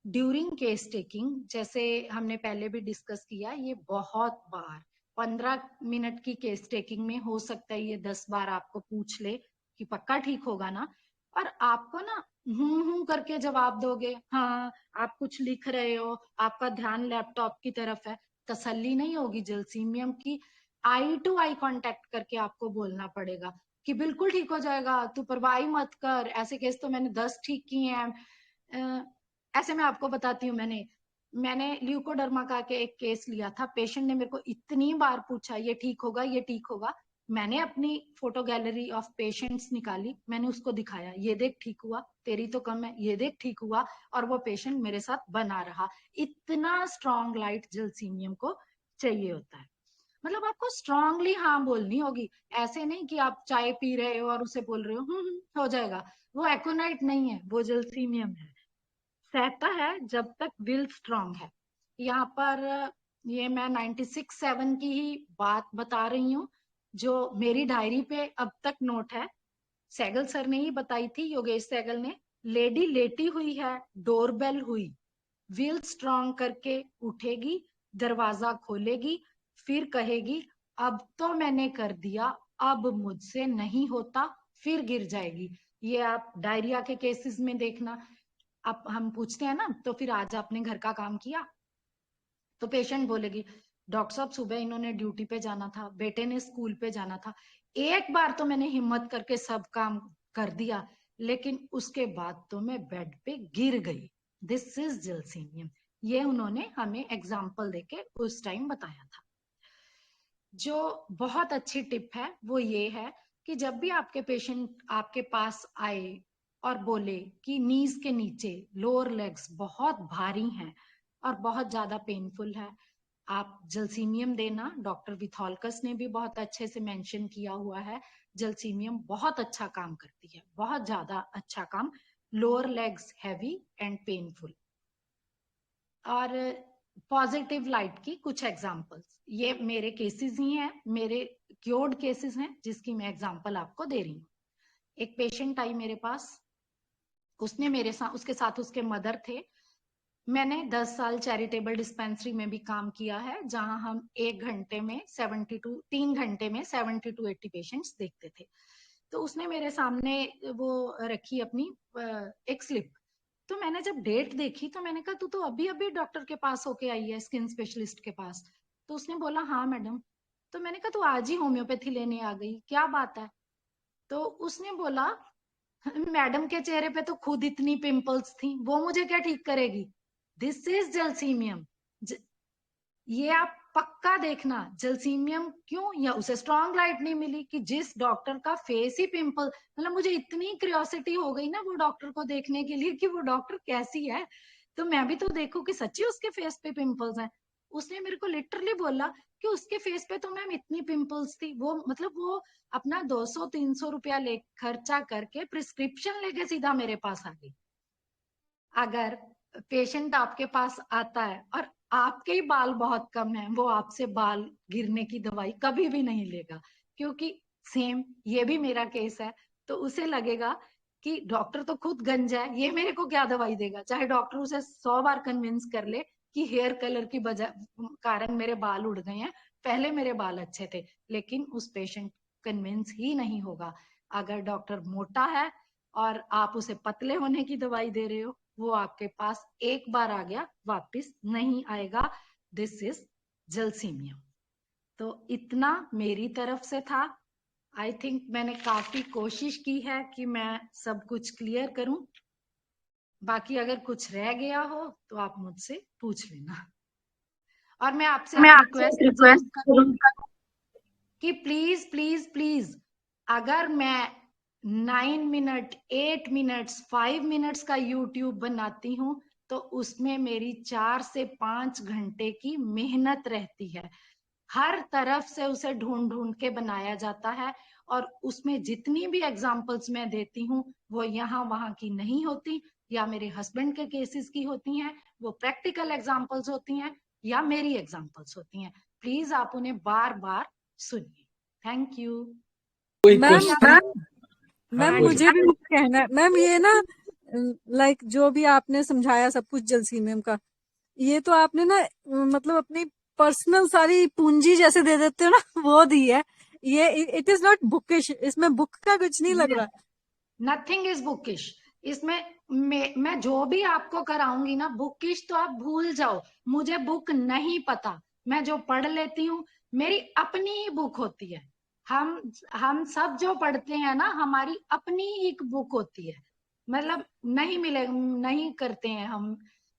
ड्यूरिंग केस टेकिंग, जैसे हमने पहले भी डिस्कस किया, ये बहुत बार 15 मिनट की केस टेकिंग में हो सकता है ये 10 बार आपको पूछ ले कि पक्का ठीक होगा ना। और आपको ना करके जवाब दोगे, हाँ आप कुछ लिख रहे हो, आपका ध्यान लैपटॉप की तरफ है, तसल्ली नहीं होगी जलसीमियम की। आई टू आई कांटेक्ट करके आपको बोलना पड़ेगा कि बिल्कुल ठीक हो जाएगा, तू परवाह ही मत कर। ऐसे केस तो मैंने 10 ठीक किए हैं। ऐसे मैं आपको बताती हूँ, मैंने मैंने ल्यूकोडर्मा का के एक केस लिया था। पेशेंट ने मेरे को इतनी बार पूछा ये ठीक होगा, ये ठीक होगा। मैंने अपनी फोटो गैलरी ऑफ पेशेंट्स निकाली, मैंने उसको दिखाया, ये देख ठीक हुआ, तेरी तो कम है, ये देख ठीक हुआ, और वो पेशेंट मेरे साथ बना रहा। इतना स्ट्रॉन्ग लाइट जलसीमियम को चाहिए होता है। मतलब आपको स्ट्रांगली हाँ बोलनी होगी। ऐसे नहीं कि आप चाय पी रहे हो और उसे बोल रहे हो हो जाएगा। वो एकोनाइट नहीं है, वो जलसीमियम है। सहता है जब तक विल स्ट्रांग है। यहाँ पर ये मैं 96-7 की ही बात बता रही हूँ, जो मेरी डायरी पे अब तक नोट है। सैगल सर ने ही बताई थी, योगेश सैगल ने। लेडी लेटी हुई है, डोरबेल हुई, विल स्ट्रांग करके उठेगी, दरवाजा खोलेगी, फिर कहेगी अब तो मैंने कर दिया, अब मुझसे नहीं होता, फिर गिर जाएगी। ये आप डायरिया के केसेस में देखना। अब हम पूछते हैं ना, तो फिर आज आपने घर का काम किया? तो पेशेंट बोलेगी डॉक्टर साहब सुबह इन्होंने ड्यूटी पे जाना था, बेटे ने स्कूल पे जाना था, एक बार तो मैंने हिम्मत करके सब काम कर दिया, लेकिन उसके बाद तो मैं बेड पे गिर गई। This is gelsemium. ये उन्होंने हमें एग्जाम्पल देके उस टाइम बताया था। जो बहुत अच्छी टिप है वो ये है कि जब भी आपके पेशेंट आपके पास आए और बोले कि नीज के नीचे लोअर लेग्स बहुत भारी हैं और बहुत ज्यादा पेनफुल है, आप जलसीमियम देना। डॉक्टर विथॉलकस ने भी बहुत अच्छे से मेंशन किया हुआ है, जलसीमियम बहुत अच्छा काम करती है, बहुत ज्यादा अच्छा काम। Lower legs heavy and painful. और पॉजिटिव लाइट की कुछ एग्जांपल्स, ये मेरे केसेस ही हैं, मेरे क्योर्ड केसेस हैं जिसकी मैं एग्जांपल आपको दे रही हूँ। एक पेशेंट आई मेरे पास, उसने मेरे साथ, उसके साथ उसके मदर थे। मैंने 10 साल चैरिटेबल डिस्पेंसरी में भी काम किया है, जहां हम 1 घंटे में 3 घंटे में 70 to 80 पेशेंट्स देखते थे। तो उसने मेरे सामने वो रखी अपनी एक स्लिप। तो मैंने जब डेट देखी तो मैंने कहा तू तो अभी अभी डॉक्टर के पास होके आई है, स्किन स्पेशलिस्ट के पास। तो उसने बोला हाँ मैडम। तो मैंने कहा तू आज ही होम्योपैथी लेने आ गई, क्या बात है? तो उसने बोला मैडम के चेहरे पे तो खुद इतनी पिंपल्स थी, वो मुझे क्या ठीक करेगी। This is जलसीमियम। ये आप पक्का देखना, जलसीमियम क्यों, या उसे स्ट्रॉन्ग लाइट नहीं मिली कि जिस डॉक्टर का फेस ही पिंपल। मतलब मुझे इतनी क्यूरियोसिटी हो गई ना वो डॉक्टर को देखने के लिए कि वो डॉक्टर कैसी है, तो मैं भी तो देखूं कि सच्ची उसके फेस पे पिंपल्स हैं। उसने मेरे को लिटरली बोला कि उसके फेस पे तो मैम इतनी पिंपल्स थी, वो मतलब वो अपना 200-300 रुपया ले खर्चा करके प्रिस्क्रिप्शन लेके सीधा मेरे पास आ गई। अगर पेशेंट आपके पास आता है और आपके ही बाल बहुत कम है, वो आपसे बाल गिरने की दवाई कभी भी नहीं लेगा, क्योंकि सेम ये भी मेरा केस है। तो उसे लगेगा कि डॉक्टर तो खुद गंजा है, ये मेरे को क्या दवाई देगा, चाहे डॉक्टर उसे 100 बार कन्विंस कर ले कि हेयर कलर की वजह कारण मेरे बाल उड़ गए हैं, पहले मेरे बाल अच्छे थे, लेकिन उस पेशेंट कन्विंस ही नहीं होगा। अगर डॉक्टर मोटा है और आप उसे पतले होने की दवाई दे रहे हो, वो आपके पास एक बार आ गया वापस नहीं आएगा। This is gelsemium. तो इतना मेरी तरफ से था। आई थिंक मैंने काफी कोशिश की है कि मैं सब कुछ क्लियर करूं। बाकी अगर कुछ रह गया हो तो आप मुझसे पूछ लेना। और मैं आपसे मैं एक आपसे एक रिक्वेस्ट जरूर रिक्वेस्ट करूंगी कि प्लीज प्लीज प्लीज, अगर मैं 9 मिनट 8 मिनट्स 5 मिनट्स का यूट्यूब बनाती हूँ तो उसमें मेरी 4 से 5 घंटे की मेहनत रहती है। हर तरफ से उसे ढूंढ ढूंढ के बनाया जाता है, और उसमें जितनी भी एग्जाम्पल्स मैं देती हूँ वो यहाँ वहां की नहीं होती, या मेरे हस्बैंड के केसेस की होती हैं, वो प्रैक्टिकल एग्जाम्पल्स होती हैं, या मेरी एग्जाम्पल्स होती हैं। प्लीज आप उन्हें बार बार सुनिए। Thank you. कोई मैम क्वेश्चन? मैम हाँ जी। मुझे भी कहना है मैम, ये ना लाइक जो भी आपने समझाया सब कुछ जलसीमियम का, ये तो आपने ना मतलब अपनी पर्सनल सारी पूंजी जैसे दे देते हो ना वो दी है। ये इट इज नॉट बुकिश, इसमें बुक का कुछ नहीं लग रहा। Nothing is bookish. इसमें मैं जो भी आपको कराऊंगी ना, बुकिश तो आप भूल जाओ, मुझे बुक नहीं पता। मैं जो पढ़ लेती हूँ मेरी अपनी ही बुक होती है। हम सब जो पढ़ते हैं ना, हमारी अपनी ही एक बुक होती है। मतलब नहीं मिले, नहीं करते हैं हम।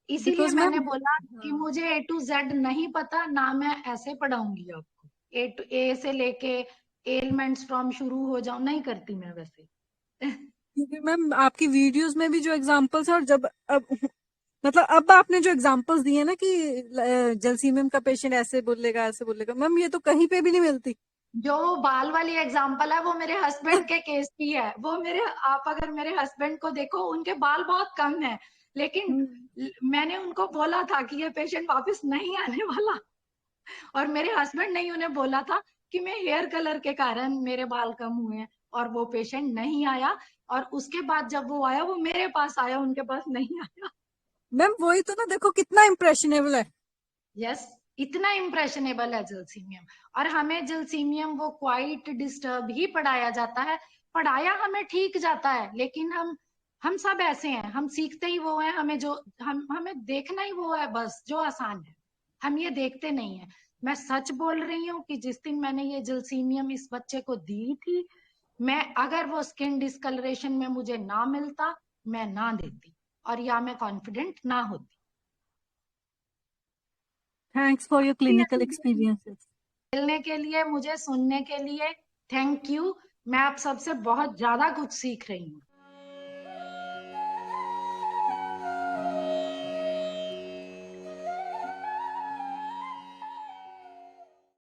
इसीलिए बिकॉज मैंने मैम, बोला कि मुझे A to Z नहीं पता ना, मैं ऐसे पढ़ाऊंगी आपको A से लेके एलिमेंट्स फ्रॉम शुरू हो जाऊं, नहीं करती मैं वैसे। क्योंकि मैम आपकी वीडियोस में भी जो एग्जांपल्स है, और जब अब मतलब अब आपने जो एग्जांपल्स दिए ना कि जलसीमियम का पेशेंट ऐसे बोलेगा मैम, ये तो कहीं पे भी नहीं मिलती। जो बाल वाली एग्जाम्पल है वो मेरे हस्बैंड के केस की है। वो मेरे, आप अगर मेरे हस्बैंड को देखो, उनके बाल बहुत कम है, लेकिन हम्म। मैंने उनको बोला था कि ये पेशेंट वापस नहीं आने वाला। और मेरे हस्बैंड ने ही उन्हें बोला था कि मैं हेयर कलर के कारण मेरे बाल कम हुए हैं, और वो पेशेंट नहीं आया। और उसके बाद जब वो आया, वो मेरे पास आया, उनके पास नहीं आया। मैम वही तो ना, देखो कितना इम्प्रेशनेबल है। यस, इतना इम्प्रेशनेबल है जलसीमियम। और हमें जलसीमियम वो क्वाइट डिस्टर्ब ही पढ़ाया जाता है। पढ़ाया हमें ठीक जाता है, लेकिन हम सब ऐसे हैं, हम सीखते ही वो है, हमें जो हमें देखना ही वो है बस जो आसान है। हम ये देखते नहीं है। मैं सच बोल रही हूँ कि जिस दिन मैंने ये जलसीमियम इस बच्चे को दी थी, मैं अगर वो स्किन डिस्कलरेशन में मुझे ना मिलता, मैं ना देती, और या मैं कॉन्फिडेंट ना होती। Thanks for your clinical experiences. मिलने के लिए, मुझे सुनने के लिए थैंक यू। मैं आप सबसे बहुत ज्यादा कुछ सीख रही हूँ।